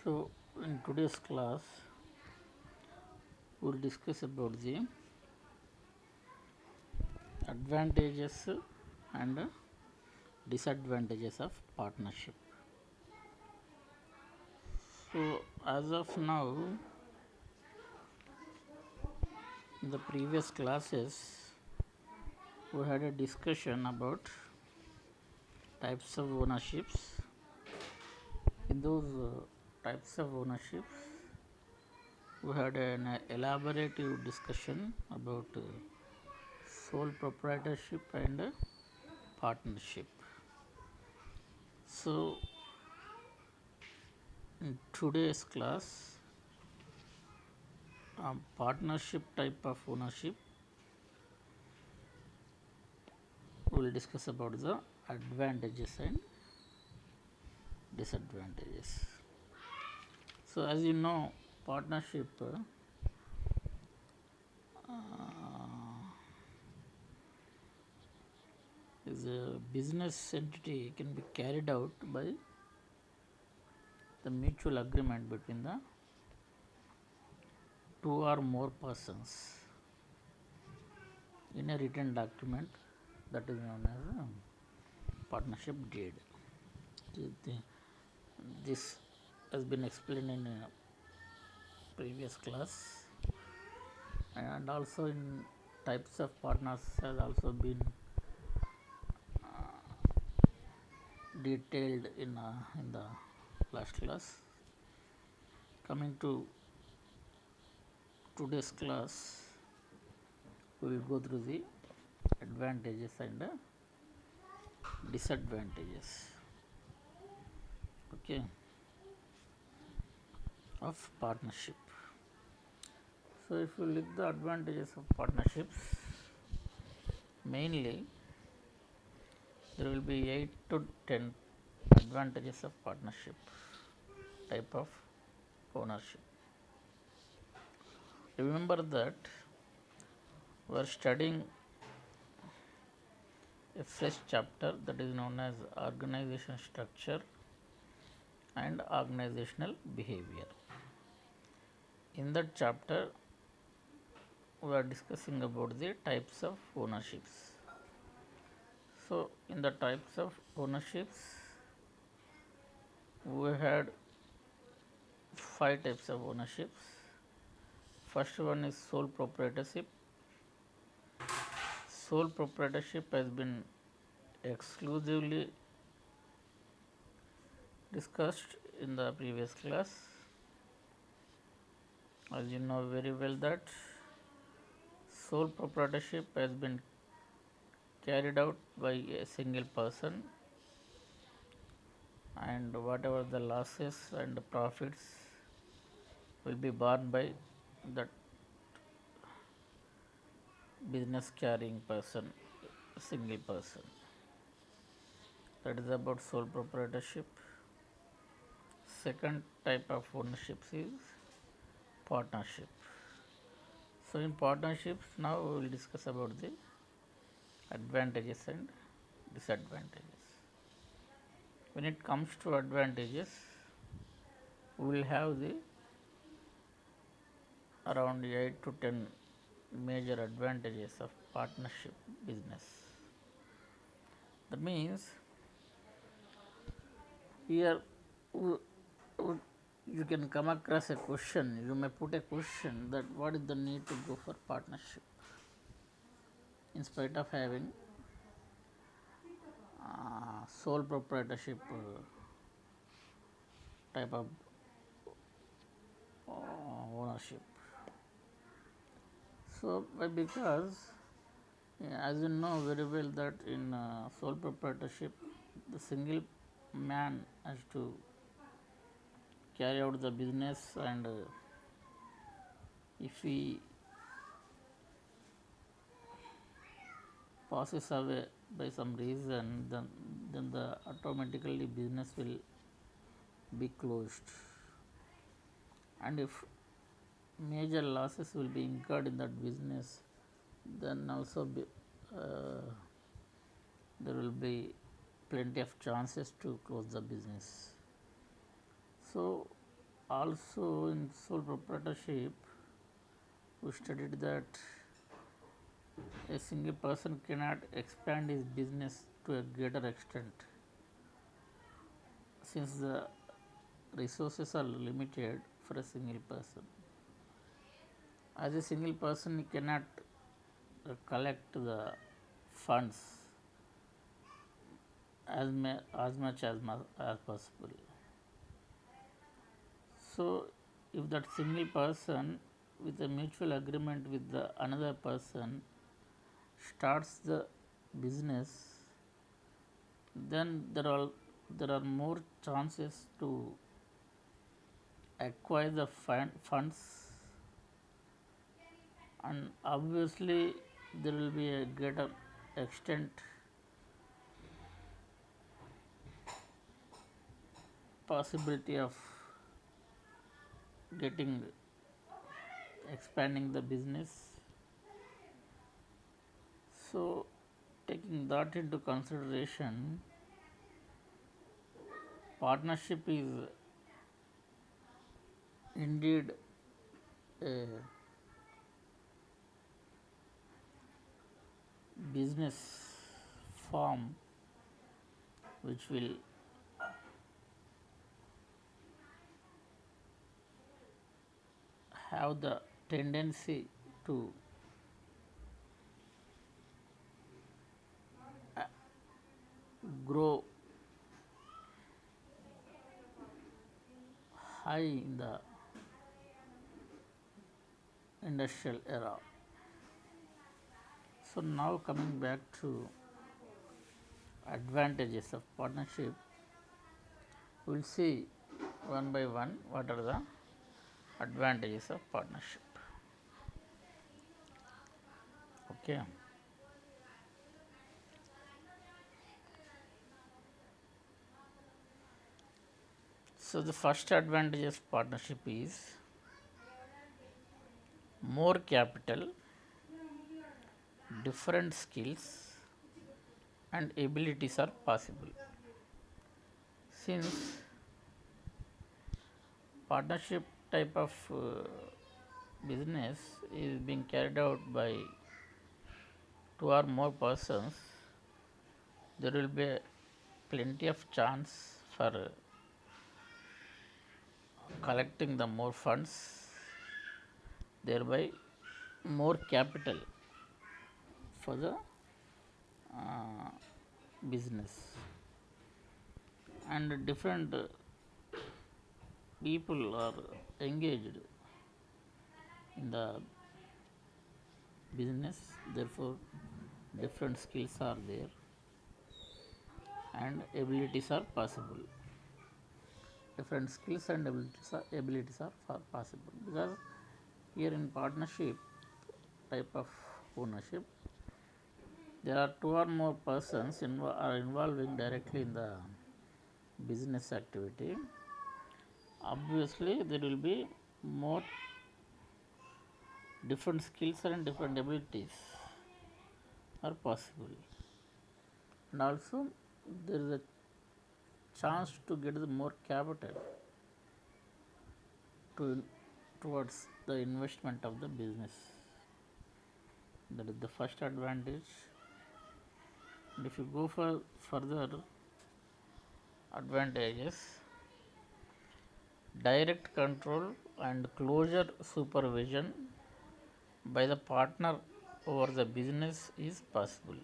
So, in today's class, we will discuss about the advantages and disadvantages of partnership. So, as of now, in the previous classes, we had a discussion about types of ownerships. In those types of ownerships, we had an elaborative discussion about sole proprietorship and partnership. So, in today's class, partnership type of ownership, we will discuss about the advantages and disadvantages. So, as you know, partnership is a business entity can be carried out by the mutual agreement between the two or more persons in a written document that is known as a partnership deed. This has been explained in a previous class, and also in types of partners has also been detailed in the last class. Coming to today's class, we will go through the advantages and disadvantages, okay, of partnership. So, if you look the advantages of partnerships, mainly there will be 8 to 10 advantages of partnership type of ownership. Remember that we are studying a fresh chapter that is known as organization structure and organizational behavior. In that chapter, we are discussing about the types of ownerships. So, in the types of ownerships, we had 5 types of ownerships. First one is sole proprietorship. Sole proprietorship has been exclusively discussed in the previous class. As you know very well that sole proprietorship has been carried out by a single person, and whatever the losses and profits will be borne by that business carrying person, single person. That is about sole proprietorship. Second type of ownership is partnership. So, in partnerships, now we will discuss about the advantages and disadvantages. When it comes to advantages, we will have the around 8 to 10 major advantages of partnership business. That means here you can come across a question, you may put a question that what is the need to go for partnership in spite of having sole proprietorship type of ownership. So, because as you know very well that in sole proprietorship, the single man has to carry out the business, and if he passes away by some reason, then the automatically business will be closed, and if major losses will be incurred in that business, then also there will be plenty of chances to close the business. So, Also, in sole proprietorship, we studied that a single person cannot expand his business to a greater extent since the resources are limited for a single person. As a single person, he cannot collect the funds as possible. So, if that single person with a mutual agreement with the another person starts the business, then there are more chances to acquire the funds, and obviously there will be a greater extent possibility of getting expanding the business. So, taking that into consideration, partnership is indeed a business form which will have the tendency to grow high in the industrial era. So, now coming back to advantages of partnership, we will see one by one what are the advantages of partnership. Okay. So, the first advantage of partnership is more capital, different skills and abilities are possible. Since partnership type of business is being carried out by two or more persons, there will be plenty of chance for collecting the more funds, thereby more capital for the business, and different people are engaged in the business, therefore different skills are there and abilities are possible. Different skills and abilities are possible, because here in partnership type of ownership, there are two or more persons are involving directly in the business activity. Obviously, there will be more different skills and different abilities are possible, and also there is a chance to get the more capital to towards the investment of the business. That is the first advantage. And if you go for further advantages, direct control and closer supervision by the partner over the business is possible.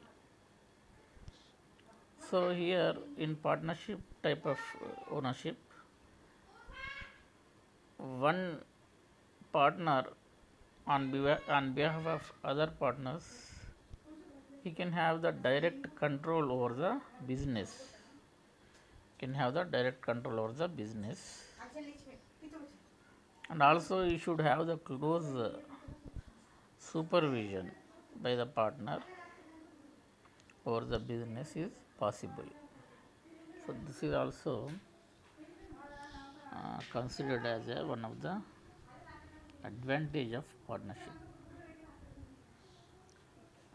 So, here in partnership type of ownership, one partner on behalf of other partners, he can have the direct control over the business. Can have the direct control over the business, and also he should have the close supervision by the partner over the business is possible. So, this is also considered as one of the advantage of partnership.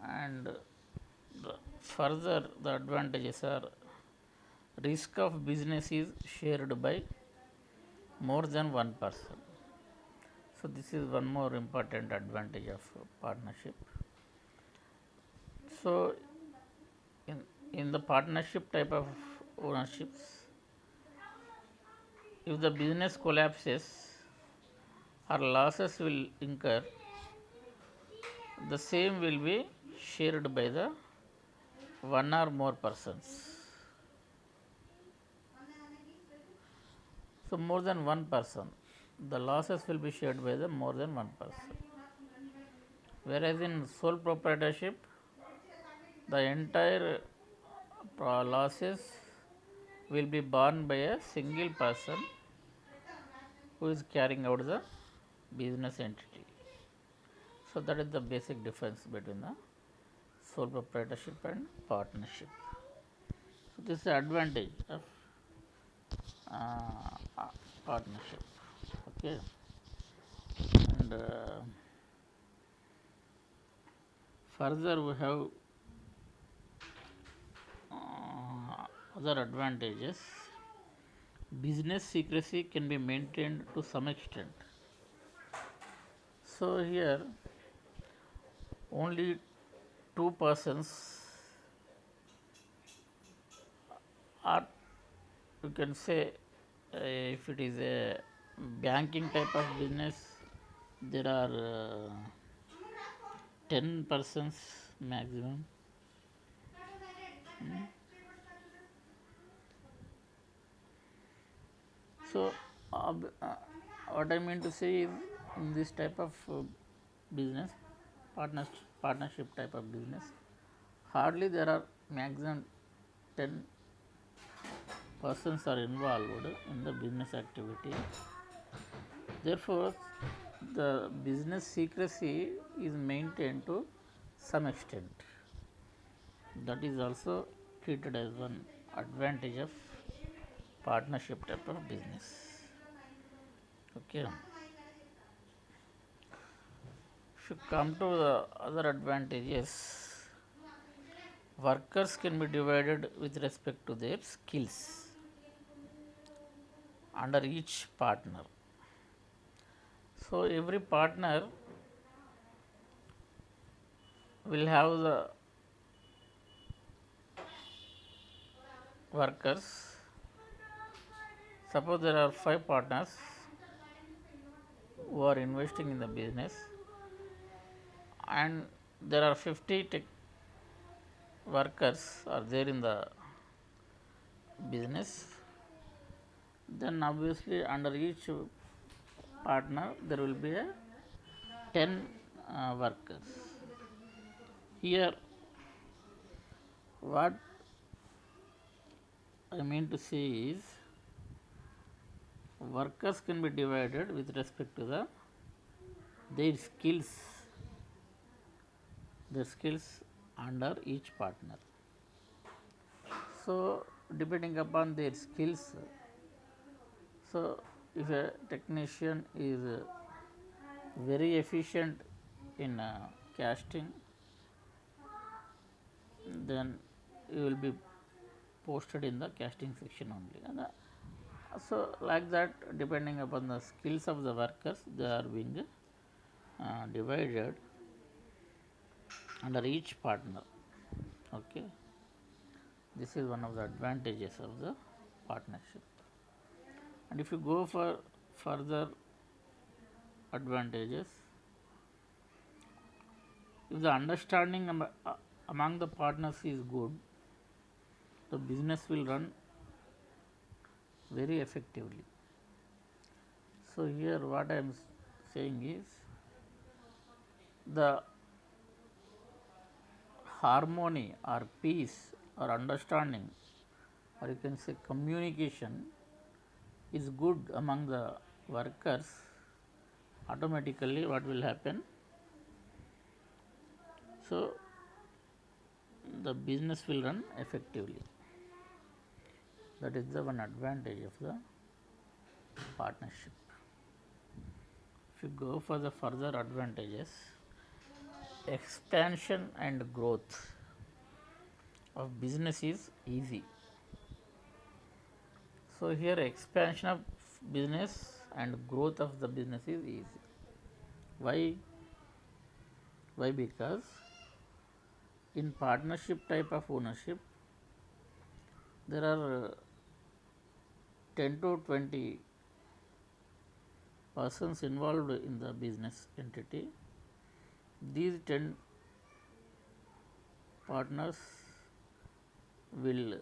And further the advantages are risk of business is shared by more than one person. So this is one more important advantage of partnership. So in the partnership type of ownerships, if the business collapses or losses will incur, the same will be shared by the one or more persons. So more than one person, the losses will be shared by the more than one person. Whereas in sole proprietorship, the entire losses will be borne by a single person who is carrying out the business entity. So that is the basic difference between the sole proprietorship and partnership. So this is the advantage of partnership. Okay, and further we have other advantages. Business secrecy can be maintained to some extent. So here only two persons, or you can say if it is a banking type of business, there are 10 persons maximum. So what I mean to say is, in this type of business, partnership type of business, hardly there are maximum 10 persons are involved in the business activity. Therefore, the business secrecy is maintained to some extent. That is also treated as one advantage of partnership type of business. Okay. If you come to the other advantages, workers can be divided with respect to their skills under each partner. So every partner will have the workers. Suppose there are 5 partners who are investing in the business, and there are 50 workers are there in the business. Then obviously under each partner there will be a 10 workers. Here what I mean to say is, workers can be divided with respect to their skills under each partner. So depending upon their skills, so if a technician is very efficient in casting, then you will be posted in the casting section only. And so like that, depending upon the skills of the workers, they are being divided under each partner. Okay, this is one of the advantages of the partnership. And if you go for further advantages, if the understanding among the partners is good, the business will run very effectively. So here what I am saying is, the harmony or peace or understanding, or you can say communication, is good among the workers. Automatically what will happen? So the business will run effectively. That is the one advantage of the partnership. If you go for the further advantages, expansion and growth of business is easy. So here expansion of business and growth of the business is easy. Why? Why? Because in partnership type of ownership, there are 10 to 20 persons involved in the business entity. These 10 partners will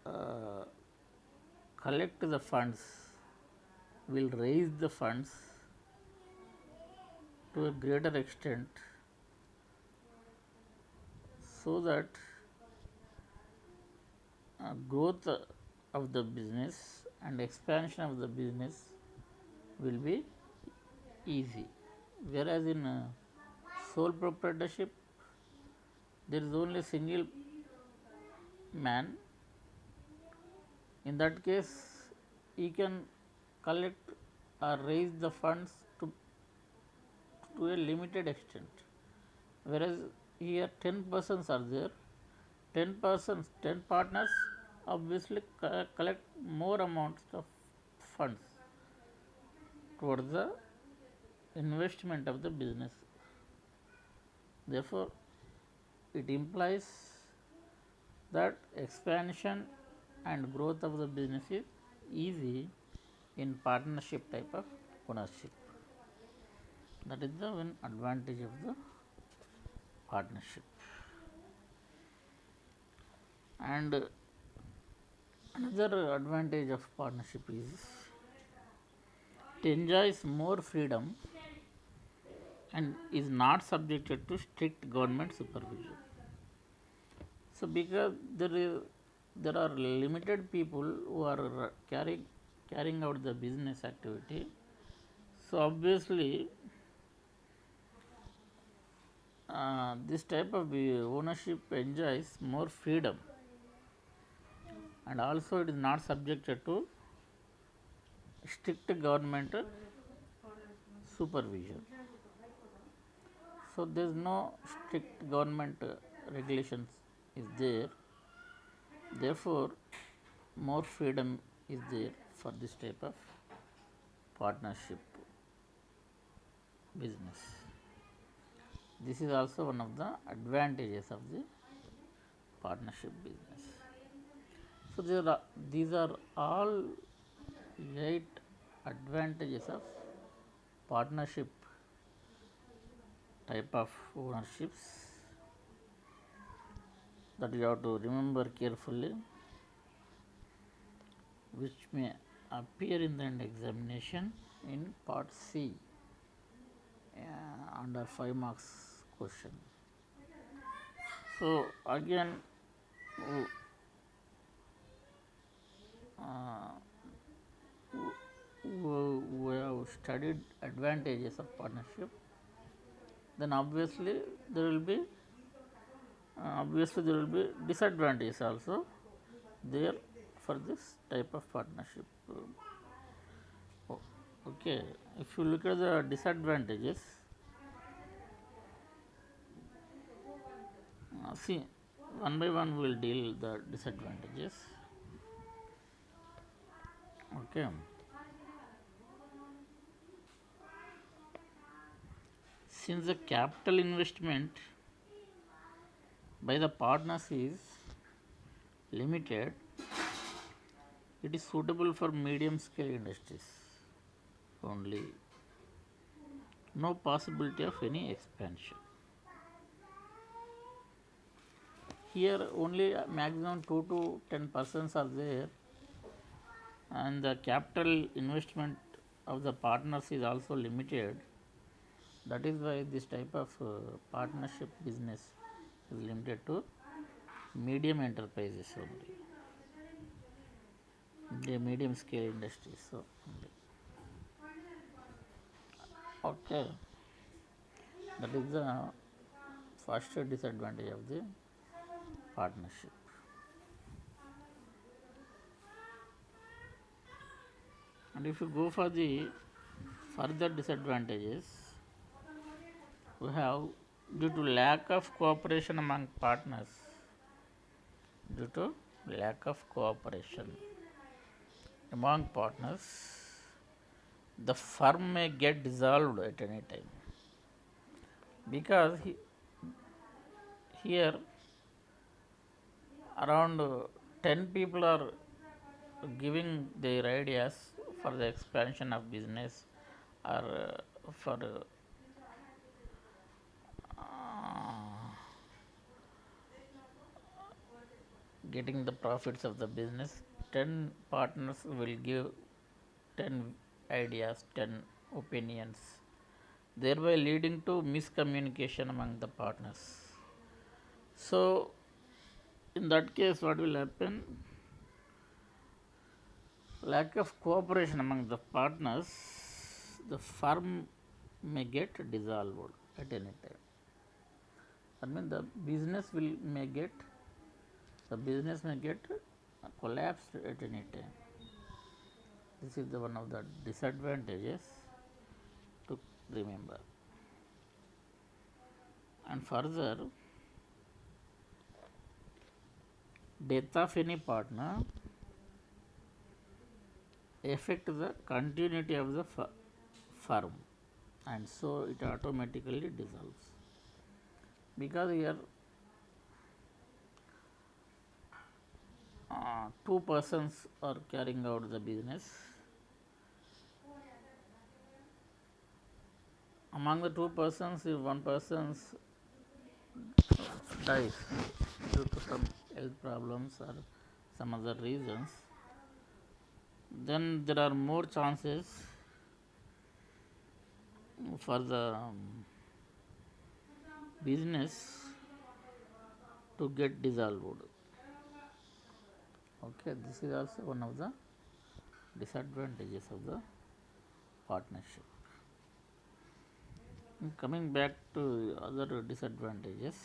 uh, collect the funds, will raise the funds to a greater extent so that growth of the business and expansion of the business will be easy. Whereas in sole proprietorship, there is only single man. In that case, he can collect or raise the funds to a limited extent. Whereas here 10 persons are there, 10 persons, 10 partners obviously collect more amounts of funds towards the investment of the business. Therefore, it implies that expansion and growth of the business is easy in partnership type of ownership. That is the one advantage of the partnership. And another advantage of partnership is it enjoys more freedom and is not subjected to strict government supervision. So, because there are limited people who are carrying out the business activity, so obviously this type of ownership enjoys more freedom, and also it is not subjected to strict government supervision. So, there is no strict government regulations is there. Therefore, more freedom is there for this type of partnership business. This is also one of the advantages of the partnership business. So, these are all 8 advantages of partnership type of ownerships that you have to remember carefully, which may appear in the examination in part C under 5 marks question. So, again we have studied advantages of partnership, then obviously there will be disadvantages also there for this type of partnership. Okay, if you look at the disadvantages, see, one by one we will deal the disadvantages. Okay. Since the capital investment by the partners is limited, it is suitable for medium scale industries only. No possibility of any expansion. Here only maximum 2 to 10 persons are there, and the capital investment of the partners is also limited. That is why this type of partnership business is limited to medium enterprises only, the medium scale industries. So, okay, that is the first disadvantage of the partnership. And if you go for the further disadvantages, we have due to lack of cooperation among partners, due to lack of cooperation. among partners, the firm may get dissolved at any time, because here around 10 people are giving their ideas for the expansion of business, or for getting the profits of the business. 10 partners will give 10 ideas, 10 opinions, thereby leading to miscommunication among the partners. So in that case, what will happen? Lack of cooperation among the partners, the firm may get dissolved at any time. I mean, the business may get collapsed at any time. This is the one of the disadvantages to remember. And further, death of any partner affect the continuity of the firm, and so it automatically dissolves, because here two persons are carrying out the business. Among the two persons, if one person dies due to some health problems or some other reasons, then there are more chances for the business to get dissolved. Okay, this is also one of the disadvantages of the partnership. Coming back to other disadvantages,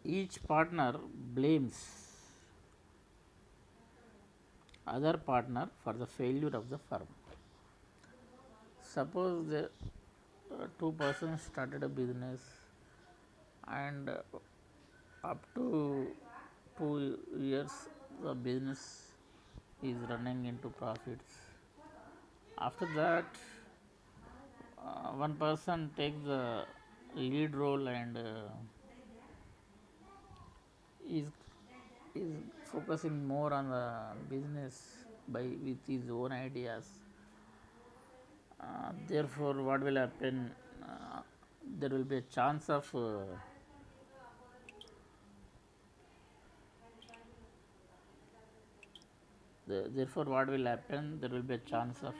each partner blames other partner for the failure of the firm. Suppose the two persons started a business, and up to 2 years the business is running into profits. After that, one person takes the lead role and is focusing more on the business by with his own ideas. Therefore, what will happen? There will be a chance of therefore, what will happen? There will be a chance of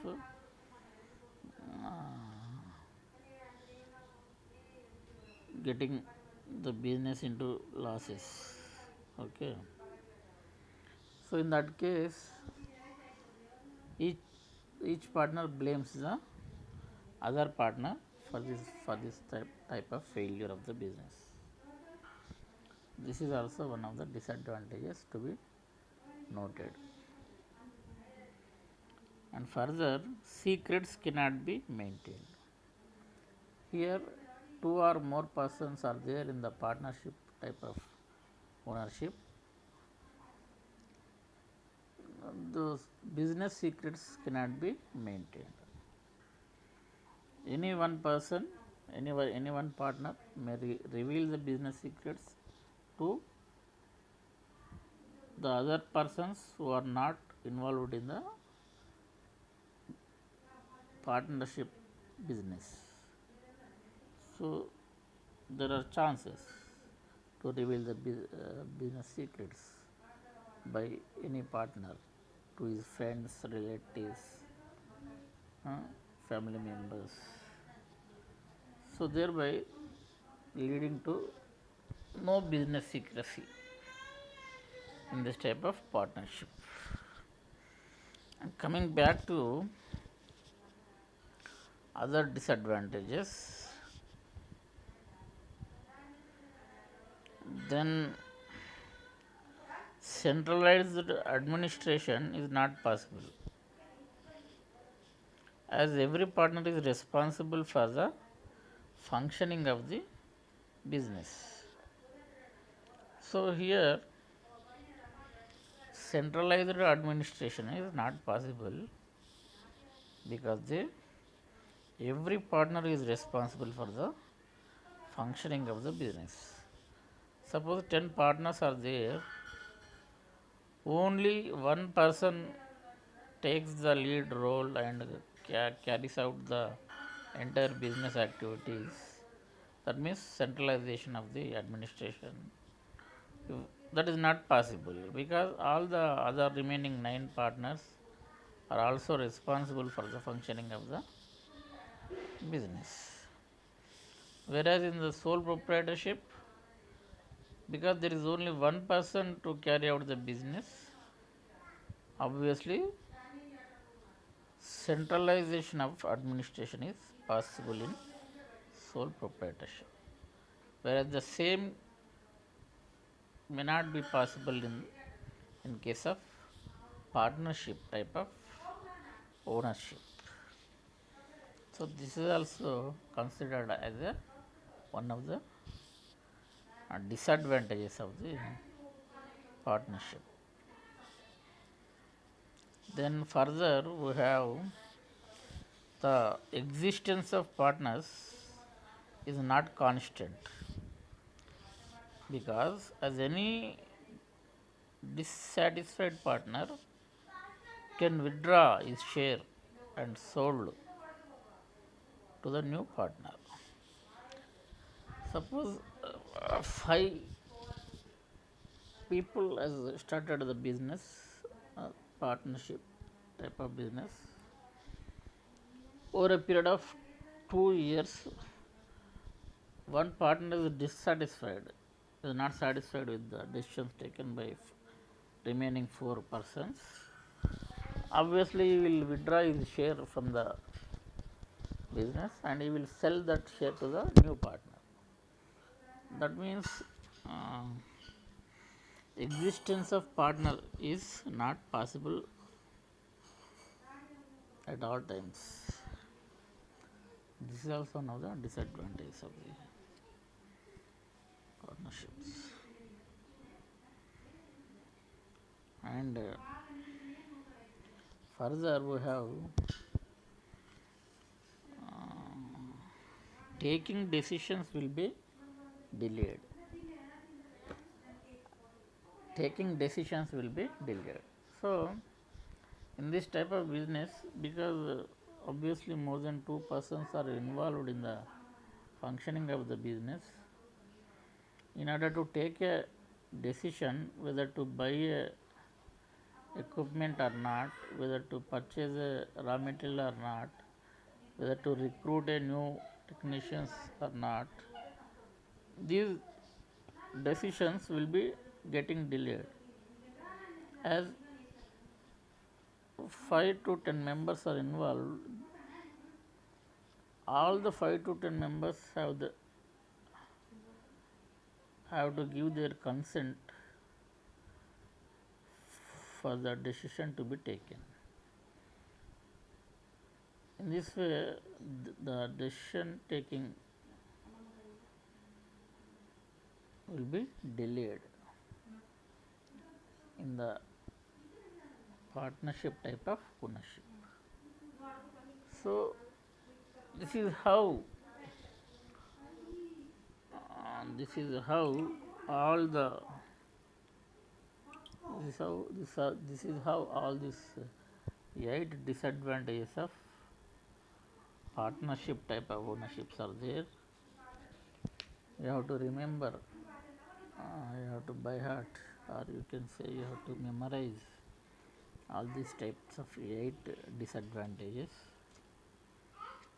getting the business into losses. Okay. So in that case, each each partner blames the other partner for this type of failure of the business. This is also one of the disadvantages to be noted. And further, secrets cannot be maintained. Here, two or more persons are there in the partnership type of ownership. Those business secrets cannot be maintained. Any one person, any one partner may reveal the business secrets to the other persons who are not involved in the partnership business. So there are chances to reveal the business secrets by any partner to his friends, relatives, family members. So thereby leading to no business secrecy in this type of partnership. And coming back to other disadvantages, then centralized administration is not possible, as every partner is responsible for the functioning of the business. So here centralized administration is not possible because every partner is responsible for the functioning of the business. Suppose 10 partners are there, only one person takes the lead role and carries out the entire business activities. That means centralization of the administration. That is not possible because all the other remaining 9 partners are also responsible for the functioning of the business. Whereas in the sole proprietorship, because there is only one person to carry out the business, obviously centralization of administration is possible in sole proprietorship, whereas the same may not be possible in case of partnership type of ownership. So this is also considered as one of the disadvantages of the partnership. Then further we have the existence of partners is not constant, because as any dissatisfied partner can withdraw his share and sold to the new partner. Suppose 5 people has started the business, partnership type of business. Over a period of 2 years, one partner is dissatisfied, is not satisfied with the decisions taken by remaining 4 persons. Obviously, he will withdraw his share from the business and he will sell that share to the new partner. That means existence of partner is not possible at all times. This is also one of the disadvantages of the partnerships. And further we have taking decisions will be delayed. Taking decisions will be delayed. So in this type of business, because obviously more than 2 persons are involved in the functioning of the business, in order to take a decision whether to buy a equipment or not, whether to purchase a raw material or not, whether to recruit a new technicians or not, these decisions will be getting delayed, as 5 to 10 members are involved. All the 5 to 10 members have to give their consent for the decision to be taken. In this way, the decision taking will be delayed in the partnership type of ownership. So this is how all the this is how all these 8 disadvantages of partnership type of ownerships are there. You have to remember, you have to by heart, or you can say you have to memorize all these types of 8 disadvantages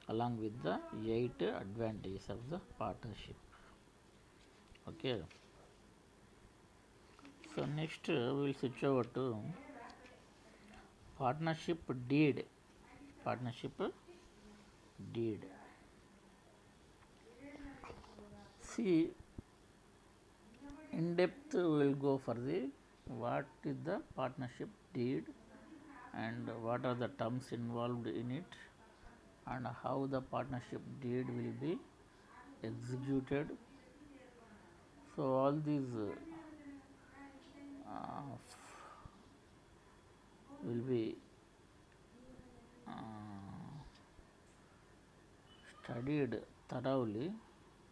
along with the 8 advantages of the partnership. Okay. So next we will switch over to partnership deed. Partnership deed. See, in depth we will go for the what is the partnership deed and what are the terms involved in it and how the partnership deed will be executed. So all these will be uh, studied thoroughly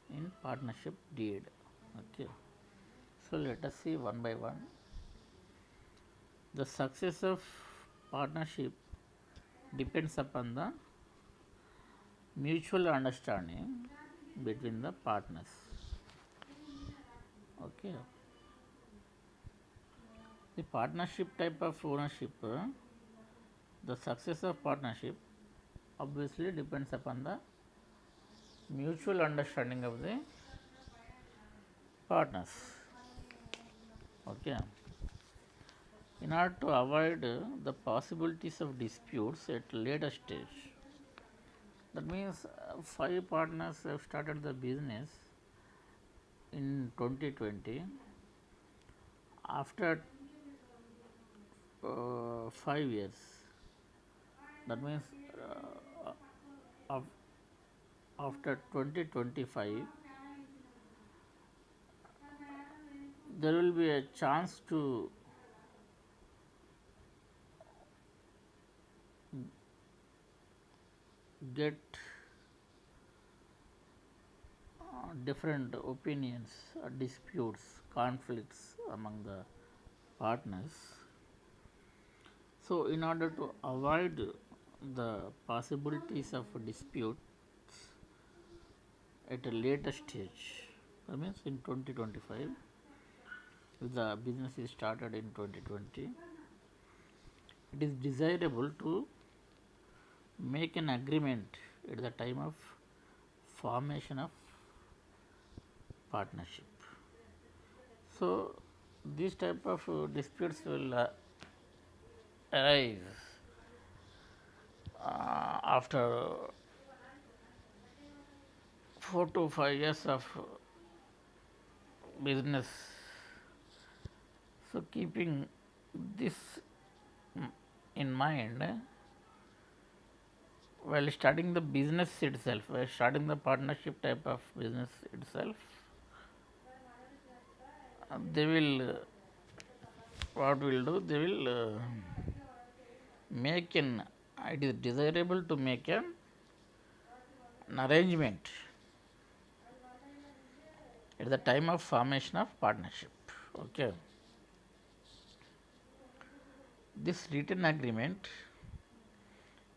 in partnership deed. Okay. So let us see one by one. The success of partnership depends upon the mutual understanding between the partners. Okay. The partnership type of ownership, the success of partnership obviously depends upon the mutual understanding of the partners. Okay. In order to avoid the possibilities of disputes at later stage, that means five partners have started the business in 2020. After 5 years, that means af- after 2025, there will be a chance to get different opinions, disputes, conflicts among the partners. So, in order to avoid the possibilities of disputes at a later stage, that means in 2025, if the business is started in 2020, it is desirable to make an agreement at the time of formation of partnership. So, these type of disputes will arise after 4 to 5 years of business. So, keeping this in mind, while starting the business itself, while starting the partnership type of business itself, they will what will do? They will make it is desirable to make an arrangement at the time of formation of partnership. Okay. This written agreement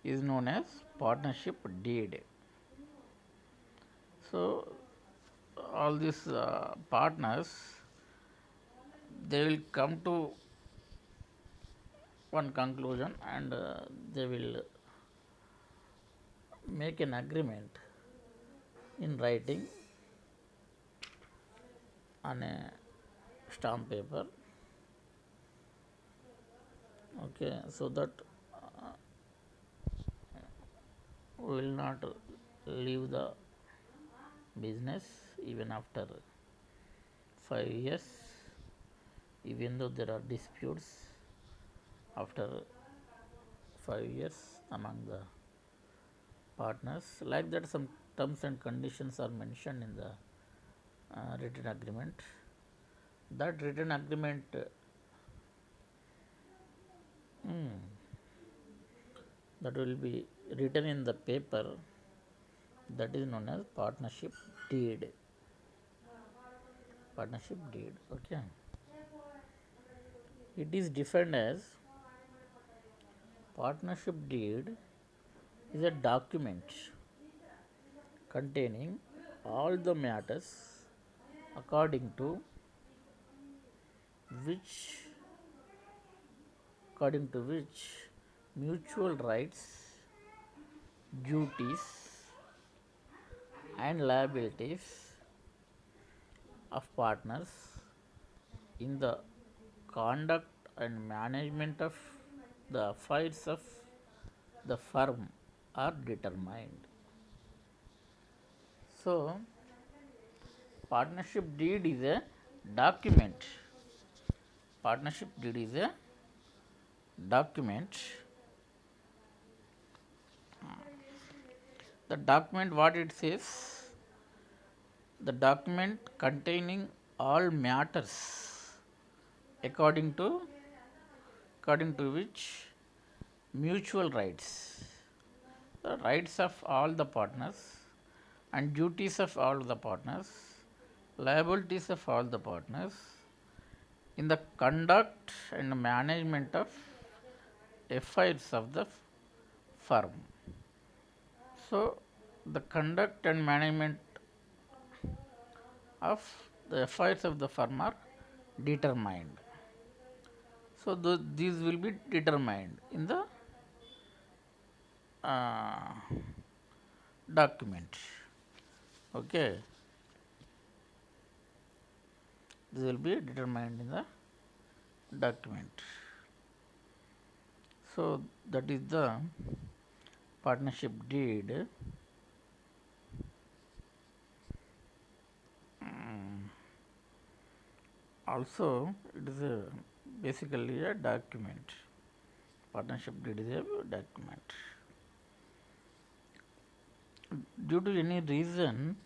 is known as partnership deed. So, all these partners, they will come to one conclusion and they will make an agreement in writing on a stamp paper. Okay, so that we will not leave the business even after 5 years, even though there are disputes after 5 years among the partners. Like that, some terms and conditions are mentioned in the written agreement. That written agreement that will be written in the paper, that is known as partnership deed. Partnership deed. Okay. It is defined as partnership deed is a document containing all the matters according to which mutual rights, duties and liabilities of partners in the conduct and management of the affairs of the firm are determined. So, partnership deed is a document. Partnership deed is a document. The document, what it says, the document containing all matters according to which mutual rights, the rights of all the partners and duties of all the partners, liabilities of all the partners in the conduct and management of affairs of the firm. So, the conduct and management of the affairs of the firm are determined. So, these will be determined in the uh, document. Okay, this will be determined in the document. So, that is the partnership deed. Also, it is basically a document. Partnership deed is a document. Due to any reason,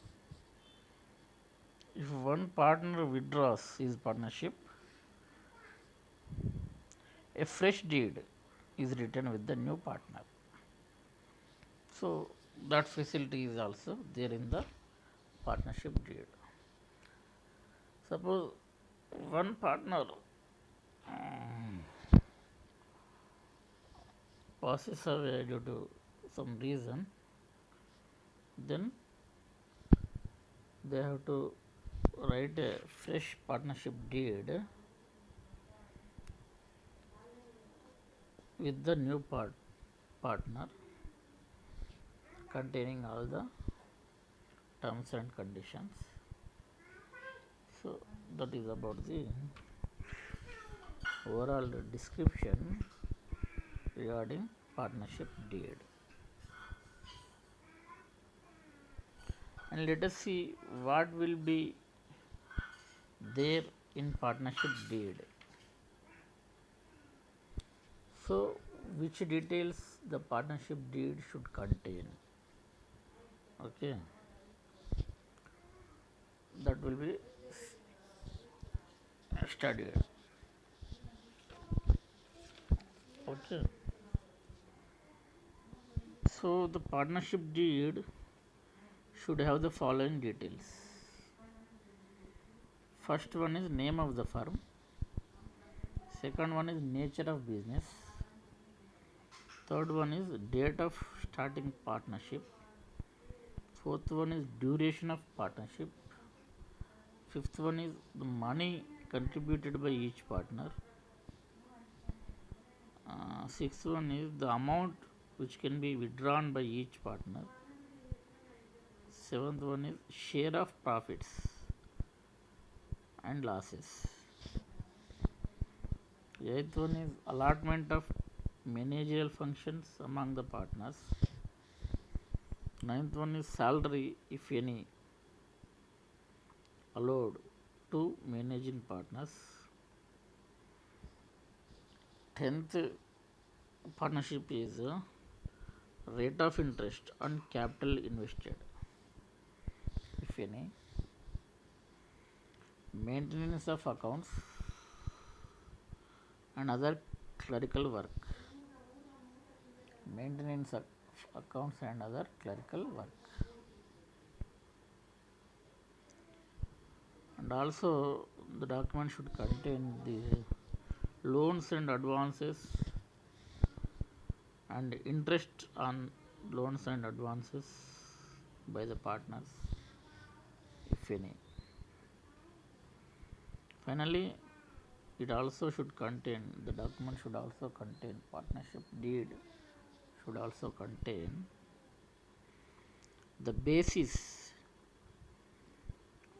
if one partner withdraws his partnership, a fresh deed is written with the new partner. So, that facility is also there in the partnership deed. Suppose one partner passes away due to some reason, then they have to write a fresh partnership deed with the new partner containing all the terms and conditions. So, that is about the overall description regarding partnership deed. And let us see what will be there in partnership deed. So, which details the partnership deed should contain? Okay, that will be studied. Okay, so the partnership deed should have the following details. First one is name of the firm. Second one is nature of business. Third one is date of starting partnership. Fourth one is duration of partnership. Fifth one is the money contributed by each partner. Sixth one is the amount which can be withdrawn by each partner. Seventh one is share of profits and losses. Eighth one is allotment of managerial functions among the partners. Ninth one is salary, if any, allowed to managing partners. 10th partnership is rate of interest on capital invested, if any. Maintenance of accounts and other clerical work. Maintenance of accounts and other clerical work. And also the document should contain the loans and advances and interest on loans and advances by the partners, if any. Finally, it also should contain, the document should also contain, partnership deed should also contain the basis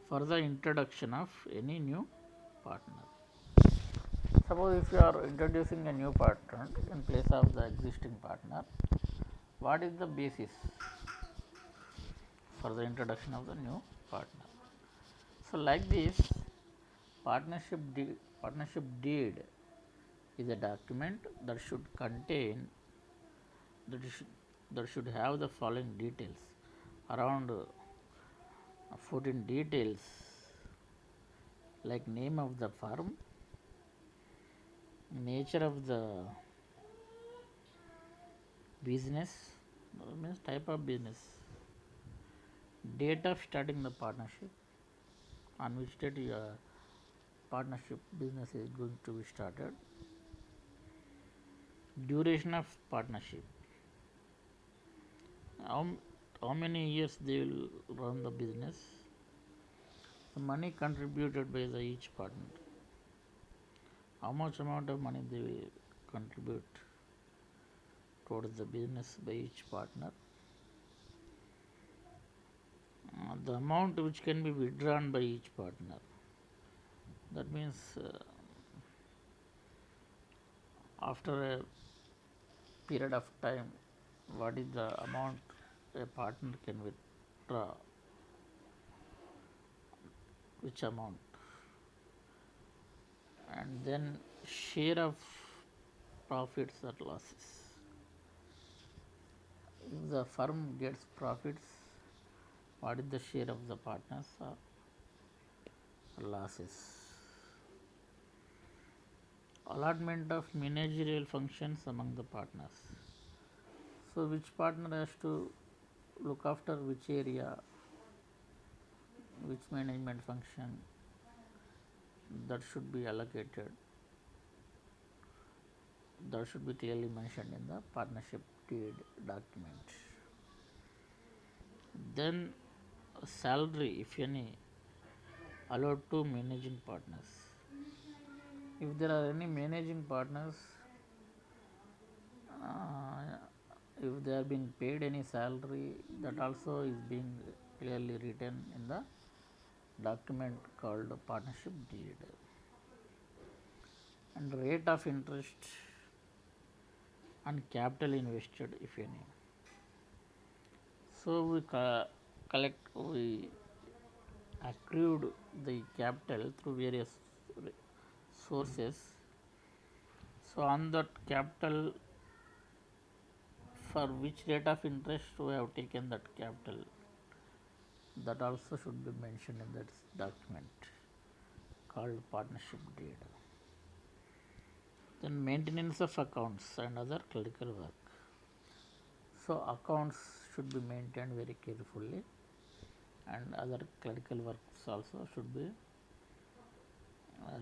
for the introduction of any new partner. Suppose if you are introducing a new partner in place of the existing partner, what is the basis for the introduction of the new partner? So, like this, partnership deed is a document that should contain, that should have the following details, around 14 details, like name of the firm, nature of the Business means type of business. Date of starting the partnership, on which date your partnership business is going to be started. Duration of partnership, how, how many years they will run the business. The money contributed by the each partner, how much amount of money they will contribute towards the business by each partner. The amount which can be withdrawn by each partner, that means after a period of time, what is the amount a partner can withdraw, which amount, and then share of profits or losses. If the firm gets profits, what is the share of the partners or losses. Allotment of managerial functions among the partners. So which partner has to look after which area, which management function, that should be allocated, that should be clearly mentioned in the partnership deed document. Then salary, if any, allowed to managing partners. If there are any managing partners, if they are being paid any salary, that also is being clearly written in the document called partnership deed. And rate of interest on capital invested, if any. So we accrued the capital through various sources. So on that capital, for which rate of interest we have taken that capital, that also should be mentioned in that document called partnership deed. Then maintenance of accounts and other clerical work. So accounts should be maintained very carefully, and other clerical works also should be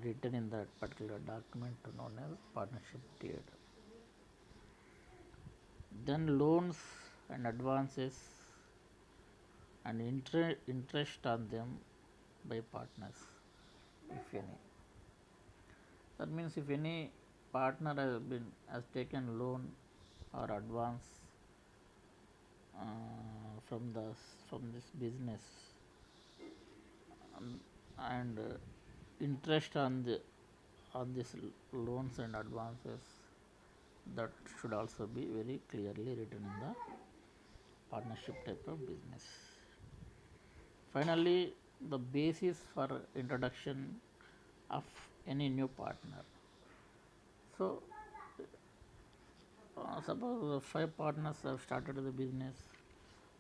written in that particular document known as partnership deed. Then loans and advances and interest on them by partners, if any. That means if any partner has taken loan or advance from this business, and interest on this loans and advances, that should also be very clearly written in the partnership type of business. Finally, the basis for introduction of any new partner. So suppose 5 partners have started the business,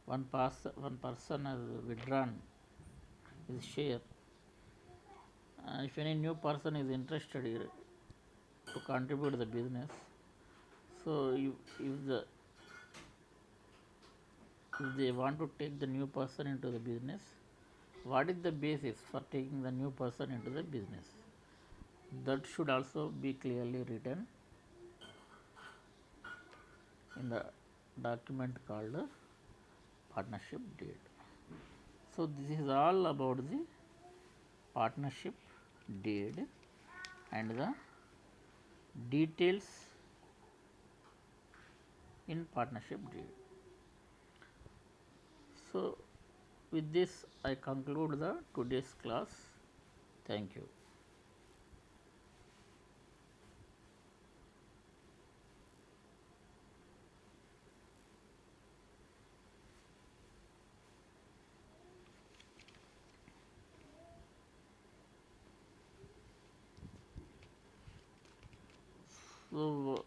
one person has withdrawn his share. If any new person is interested here to contribute to the business, so if they want to take the new person into the business, what is the basis for taking the new person into the business? That should also be clearly written in the document called partnership deed. So this is all about the partnership deed and the details in partnership deed. So with this I conclude the today's class. Thank you. So